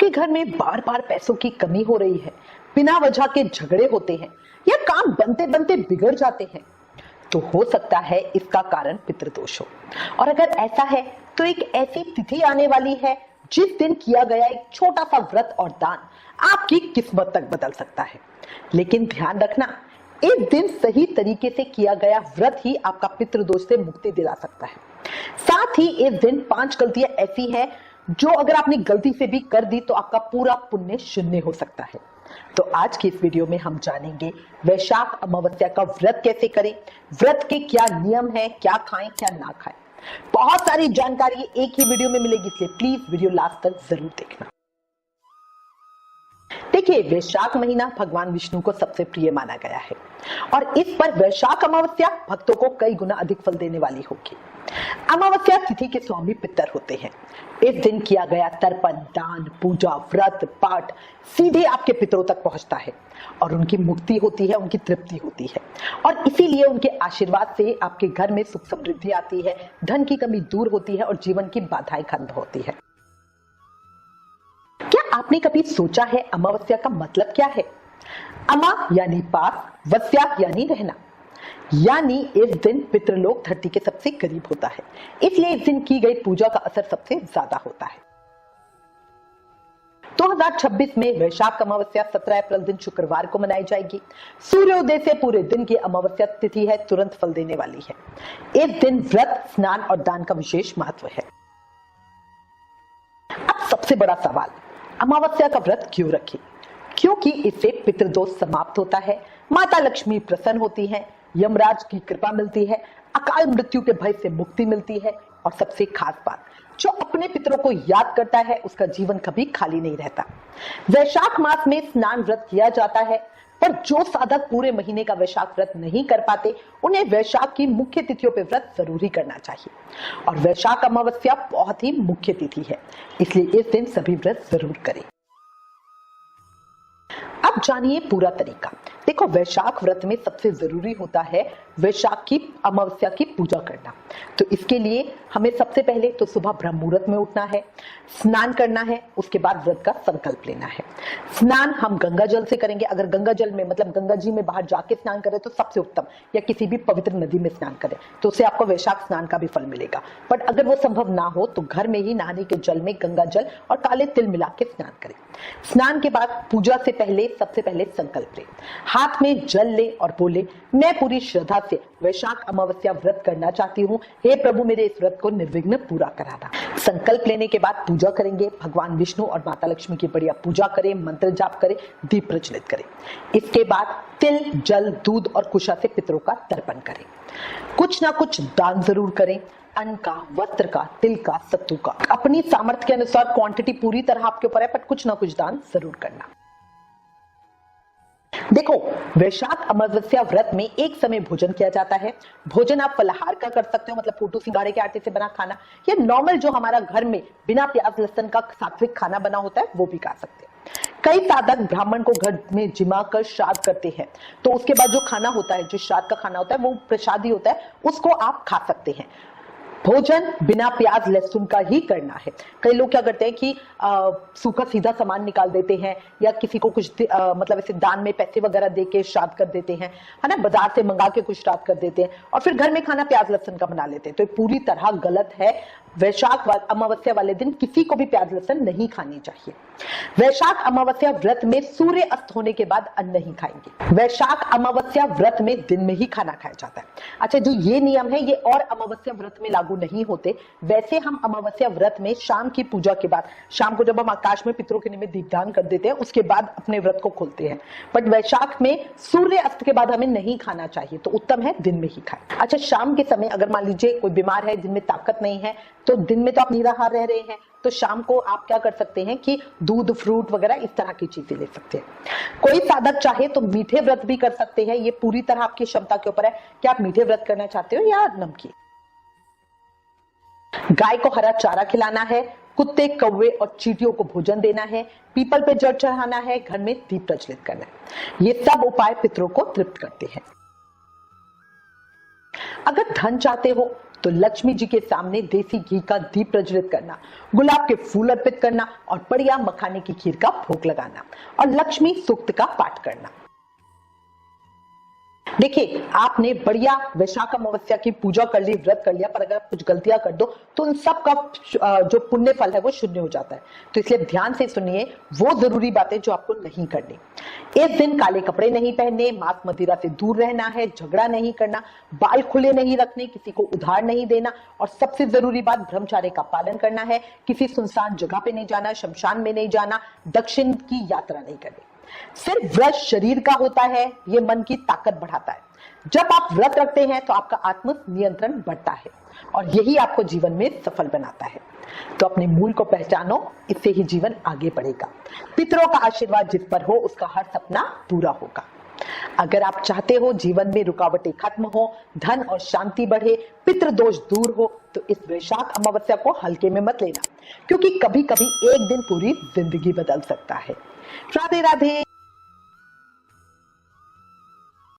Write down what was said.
आपके घर में बार बार पैसों की कमी हो रही है, बिना वजह के झगड़े होते हैं या काम बनते बनते बिगड़ जाते हैं, तो हो सकता है इसका कारण पितृदोष हो। और अगर ऐसा है तो एक ऐसी तिथि आने वाली है जिस दिन किया गया एक छोटा सा व्रत और दान आपकी किस्मत तक बदल सकता है। लेकिन ध्यान रखना, इस दिन सही तरीके से किया गया व्रत ही आपका पितृदोष से मुक्ति दिला सकता है। साथ ही इस दिन 5 गलतियां ऐसी हैं जो अगर आपने गलती से भी कर दी तो आपका पूरा पुण्य शून्य हो सकता है। तो आज की इस वीडियो में हम जानेंगे वैशाख अमावस्या का व्रत कैसे करें, व्रत के क्या नियम है, क्या खाएं क्या ना खाएं। बहुत सारी जानकारी एक ही वीडियो में मिलेगी, इसलिए प्लीज वीडियो लास्ट तक जरूर देखना। देखिए, वैशाख महीना भगवान विष्णु को सबसे प्रिय माना गया है और इस पर वैशाख अमावस्या भक्तों को कई गुना अधिक फल देने वाली होगी। अमावस्या तिथि के स्वामी पितर होते हैं। इस दिन किया गया तर्पण, दान, पूजा, व्रत, पाठ सीधे आपके पितरों तक पहुंचता है और उनकी मुक्ति होती है, उनकी तृप्ति होती है और इसीलिए उनके आशीर्वाद से आपके घर में सुख समृद्धि आती है, धन की कमी दूर होती है और जीवन की बाधाएं खत्म होती है। क्या आपने कभी सोचा है अमावस्या का मतलब क्या है? अमा यानी पास, वस्या यानी रहना, यानी इस दिन पितृलोक धरती के सबसे करीब होता है, इसलिए इस दिन की गई पूजा का असर सबसे ज्यादा होता है। 2026 में वैशाख अमावस्या 17 अप्रैल दिन शुक्रवार को मनाई जाएगी। सूर्योदय से पूरे दिन की अमावस्या तिथि है, तुरंत फल देने वाली है। इस दिन व्रत, स्नान और दान का विशेष महत्व है। अब सबसे बड़ा सवाल, अमावस्या का व्रत क्यों रखें? क्योंकि इससे पितृदोष समाप्त होता है, माता लक्ष्मी प्रसन्न होती है, यमराज की कृपा मिलती है, अकाल मृत्यु के भय से मुक्ति मिलती है और सबसे खास बात, जो अपने पितरों को याद करता है उसका जीवन कभी खाली नहीं रहता। वैशाख मास में स्नान व्रत किया जाता है, पर जो साधक पूरे महीने का वैशाख व्रत नहीं कर पाते उन्हें वैशाख की मुख्य तिथियों पर व्रत जरूर ही करना चाहिए। और वैशाख अमावस्या बहुत ही मुख्य तिथि है, इसलिए इस दिन सभी व्रत जरूर करें। अब जानिए पूरा तरीका। देखो, वैशाख व्रत में सबसे जरूरी होता है वैशाख की अमावस्या की पूजा करना। तो इसके लिए हमें सबसे पहले तो सुबह ब्रह्म मुहूर्त में उठना है, स्नान करना है, उसके बाद व्रत का संकल्प लेना है। स्नान हम गंगा जल से करेंगे। अगर गंगा जल में मतलब गंगा जी में बाहर जाके स्नान करें तो सबसे उत्तम, या किसी भी पवित्र नदी में स्नान करें तो उससे आपको वैशाख स्नान का भी फल मिलेगा। बट अगर वो संभव ना हो तो घर में ही नहाने के जल में गंगा जल और काले तिल मिला के स्नान करें। स्नान के बाद पूजा से पहले सबसे पहले संकल्प लें, हाथ में जल ले और बोले, मैं पूरी श्रद्धा से वैशाख अमावस्या व्रत करना चाहती हूँ, हे प्रभु मेरे इस व्रत को निर्विघ्न पूरा कराना। संकल्प लेने के बाद पूजा करेंगे, भगवान विष्णु और माता लक्ष्मी की बढ़िया पूजा करें, मंत्र जाप करें, दीप प्रज्वलित करें। इसके बाद तिल, जल, दूध और कुशा से पितरों का तर्पण करें। कुछ ना कुछ दान जरूर करें, अन्न का, वस्त्र का, तिल का, सत्तू का। अपनी सामर्थ्य के अनुसार क्वांटिटी पूरी तरह आपके ऊपर है, पर कुछ ना कुछ दान जरूर करना। देखो, वैशाख अमावस्या व्रत में एक समय भोजन किया जाता है। भोजन आप फलाहार का कर सकते हो, मतलब फोटू सिंगाड़े के आटे से बना खाना, या नॉर्मल जो हमारा घर में बिना प्याज लहसुन का सात्विक खाना बना होता है वो भी खा सकते हैं। कई साधक ब्राह्मण को घर में जिमा कर श्राद्ध करते हैं, तो उसके बाद जो खाना होता है, जो श्राद्ध का खाना होता है वो प्रसादी होता है, उसको आप खा सकते हैं। भोजन बिना प्याज लहसुन का ही करना है। कई लोग क्या करते हैं कि सूखा सीधा सामान निकाल देते हैं या किसी को कुछ मतलब ऐसे दान में पैसे वगैरह दे के श्राद्ध कर देते हैं, है ना, बाजार से मंगा के कुछ श्राद्ध कर देते हैं और फिर घर में खाना प्याज लहसुन का बना लेते हैं। तो ये पूरी तरह गलत है। वैशाख अमावस्या वाले दिन किसी को भी प्याज लहसुन नहीं खानी चाहिए। वैशाख अमावस्या व्रत में सूर्य अस्त होने के बाद अन्न नहीं खाएंगे। वैशाख अमावस्या व्रत में दिन में ही खाना खाया जाता है। अच्छा, जो ये नियम है ये और अमावस्या व्रत में लागू नहीं होते। वैसे हम अमावस्या व्रत में शाम की पूजा के बाद, शाम को जब हम आकाश में पितरों के निमित्त दीपदान कर देते हैं उसके बाद अपने व्रत को खोलते हैं। बट वैशाख में सूर्य अस्त के बाद हमें नहीं खाना चाहिए, तो उत्तम है दिन में ही खाएं। अच्छा, शाम के समय अगर मान लीजिए कोई बीमार है, दिन में ताकत नहीं है, तो दिन में तो आप निराहार रह रहे हैं, तो शाम को आप क्या कर सकते हैं कि दूध, फ्रूट वगैरह इस तरह की चीजें ले सकते हैं। कोई साधक चाहे तो मीठे व्रत भी कर सकते हैं। ये पूरी तरह आपकी क्षमता के ऊपर है कि आप मीठे व्रत करना चाहते हो या नमकीन। गाय को हरा चारा खिलाना है, कुत्ते, कौवे और चींटियों को भोजन देना है, पीपल पे जल चढ़ाना है, घर में दीप प्रज्वलित करना है। ये सब उपाय पितरों को तृप्त करते हैं। अगर धन चाहते हो तो लक्ष्मी जी के सामने देसी घी का दीप प्रज्वलित करना, गुलाब के फूल अर्पित करना और बढ़िया मखाने की खीर का भोग लगाना और लक्ष्मी सूक्त का पाठ करना। देखिए, आपने बढ़िया वैशाख अमावस्या की पूजा कर ली, व्रत कर लिया, पर अगर आप कुछ गलतियां कर दो तो उन सब का जो पुण्य फल है वो शून्य हो जाता है। तो इसलिए ध्यान से सुनिए वो जरूरी बातें जो आपको नहीं करनी। इस दिन काले कपड़े नहीं पहनने, मांस मदिरा से दूर रहना है, झगड़ा नहीं करना, बाल खुले नहीं रखने, किसी को उधार नहीं देना और सबसे जरूरी बात ब्रह्मचर्य का पालन करना है। किसी सुनसान जगह पे नहीं जाना, शमशान में नहीं जाना, दक्षिण की यात्रा नहीं करनी। सिर्फ व्रत शरीर का होता है, ये मन की ताकत बढ़ाता है। जब आप व्रत रखते हैं तो आपका आत्म नियंत्रण बढ़ता है और यही आपको जीवन में सफल बनाता है। तो अपने मूल को पहचानो, इससे ही जीवन आगे बढ़ेगा। पितरों का आशीर्वाद जिस पर हो उसका हर सपना पूरा होगा। अगर आप चाहते हो जीवन में रुकावटें खत्म हो, धन और शांति बढ़े, पितृ दोष दूर हो, तो इस वैशाख अमावस्या को हल्के में मत लेना, क्योंकि कभी कभी एक दिन पूरी जिंदगी बदल सकता है। राधे राधे।